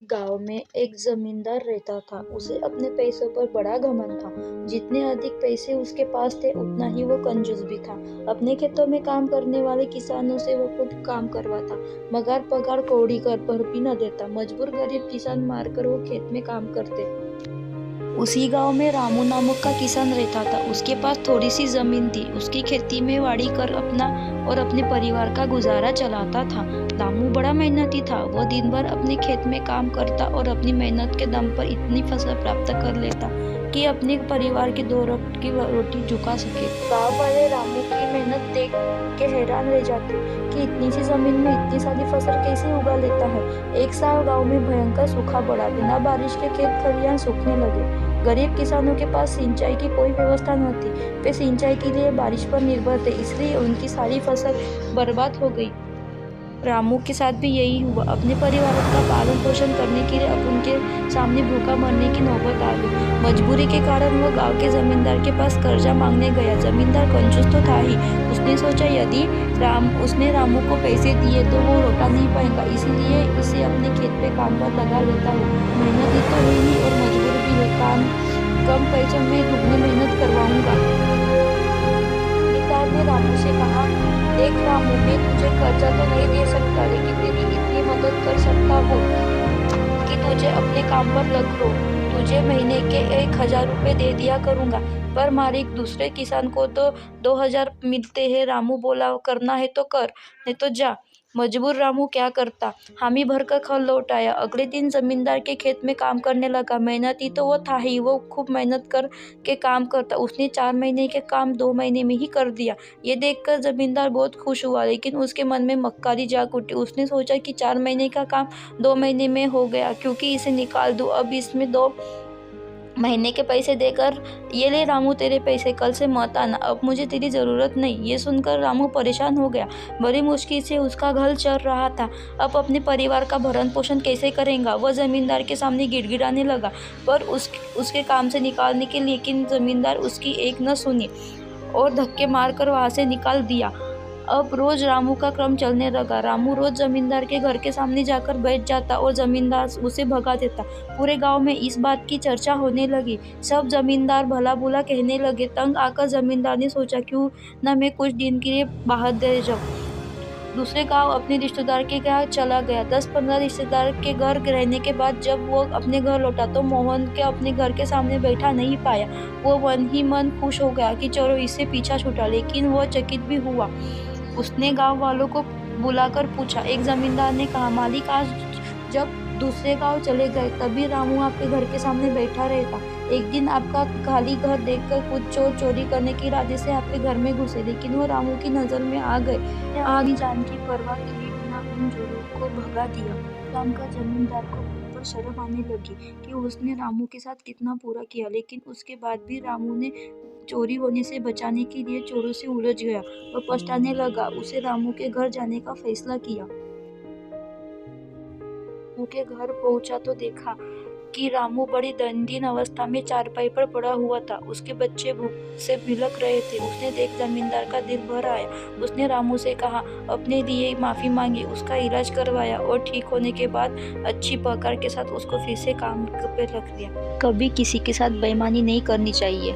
गांव में एक जमींदार रहता था। उसे अपने पैसों पर बड़ा घमंड था। जितने अधिक पैसे उसके पास थे उतना ही वो कंजूस भी था। अपने खेतों में काम करने वाले किसानों से वो खुद काम करवाता, मगर पगार कौड़ी कर पर भी न देता। मजबूर गरीब किसान मारकर वो खेत में काम करते। उसी गांव में रामू नामक का किसान रहता था। उसके पास थोड़ी सी जमीन थी। उसकी खेती में वाड़ी कर अपना और अपने परिवार का गुजारा चलाता था। रामू बड़ा मेहनती था। वो दिन भर अपने खेत में काम करता और अपनी मेहनत के दम पर इतनी फसल प्राप्त कर लेता कि अपने परिवार की 2 वक्त की रोटी चुका सके। गांव वाले रामू की मेहनत देख के हैरान रह जाते कि इतनी सी जमीन में इतनी सारी फसल कैसे उगा लेता है। एक साल गांव में भयंकर सूखा पड़ा। बिना बारिश के खेत खलियान सूखने लगे। गरीब किसानों के पास सिंचाई की कोई व्यवस्था न थी। वे सिंचाई के लिए बारिश पर निर्भर थे, इसलिए उनकी सारी फसल बर्बाद हो गई। रामू के साथ भी यही हुआ। अपने परिवार का पालन पोषण करने के लिए अब उनके सामने भूखा मरने की नौबत आ गई। मजबूरी के कारण वो गांव के जमींदार के पास कर्जा मांगने गया। जमींदार कंजूस तो था ही। उसने सोचा यदि उसने रामू को पैसे दिए तो वो लौटा नहीं पाएगा, इसलिए उसे अपने खेत पे काम पर लगा लेता है। मेहनत ही तो है ही और मजबूर भी है। कम पैसों में दुगनी मेहनत करवाऊंगा। जमींदार ने रामू से कहा, देख रामू, मैं तुझे कर्जा तो नहीं दे सकता, लेकिन तेरी इतनी मदद कर सकता हूँ कि तुझे अपने काम पर लग लो। तुझे महीने के 1000 रुपये दे दिया करूंगा। पर हमारे एक दूसरे किसान को तो 2000 मिलते हैं। रामू बोला, करना है तो कर, नहीं तो जा। मजबूर रामू क्या करता, हामी भरकर खल लौटाया। अगले दिन जमींदार के खेत में काम करने लगा। मेहनती तो वो था ही, वो खूब मेहनत कर के काम करता। उसने 4 महीने के काम 2 महीने में ही कर दिया। ये देखकर जमींदार बहुत खुश हुआ, लेकिन उसके मन में मक्कारी जाग उठी। उसने सोचा कि 4 महीने का काम 2 महीने में हो गया, क्योंकि इसे निकाल दूं। अब इसमें 2 महीने के पैसे देकर, ये ले रामू तेरे पैसे, कल से मत आना, अब मुझे तेरी जरूरत नहीं। ये सुनकर रामू परेशान हो गया। बड़ी मुश्किल से उसका घर चल रहा था। अब अपने परिवार का भरण पोषण कैसे करेगा। वह जमींदार के सामने गिड़गिड़ाने लगा, पर उसके काम से निकालने के लिए, लेकिन जमींदार उसकी एक न सुनी और धक्के मारकर वहां से निकाल दिया। अब रोज रामू का क्रम चलने लगा। रामू रोज जमींदार के घर के सामने जाकर बैठ जाता और जमींदार उसे भगा देता। पूरे गांव में इस बात की चर्चा होने लगी। सब जमींदार भला बुरा कहने लगे। तंग आकर जमींदार ने सोचा, क्यों न मैं कुछ दिन के लिए बाहर रह जाऊं। दूसरे गांव अपने रिश्तेदार के घर चला गया। 10-15 रिश्तेदार के घर रहने के बाद जब वो अपने घर लौटा तो मोहन के अपने घर के सामने बैठा नहीं पाया। वो मन ही मन खुश हो गया कि चलो इससे पीछा छूटा, लेकिन वो चकित भी हुआ। उसने गांव वालों को बुलाकर पूछा। एक जमींदार ने कहा, मालिक, आज जब दूसरे गांव चले गए तभी रामू आपके घर के सामने बैठा रहता। एक दिन आपका खाली घर देखकर कुछ चोर चोरी करने के इरादे से आपके घर में घुसे, लेकिन वो रामू की नजर में आ गए। आगे जान की परवाह किए बिना उन चोरों को भगा दिया। काम का जमींदार को खुद पर शर्म आने लगी कि उसने रामू के साथ कितना बुरा किया, लेकिन उसके बाद भी रामू ने चोरी होने से बचाने के लिए चोरों से उलझ गया। वह पछताने लगा। उसे रामू के घर जाने का फैसला किया। रामू के घर पहुंचा तो देखा कि रामू बड़ी दयनीय अवस्था में चारपाई पर पड़ा हुआ था। उसके बच्चे भूख से बिलख रहे थे। उसने देख जमींदार का दिल भर आया। उसने रामू से कहा, अपने लिए माफी मांगी, उसका इलाज करवाया और ठीक होने के बाद अच्छी पगार के साथ उसको फिर से काम पे रख दिया। कभी किसी के साथ बेईमानी नहीं करनी चाहिए।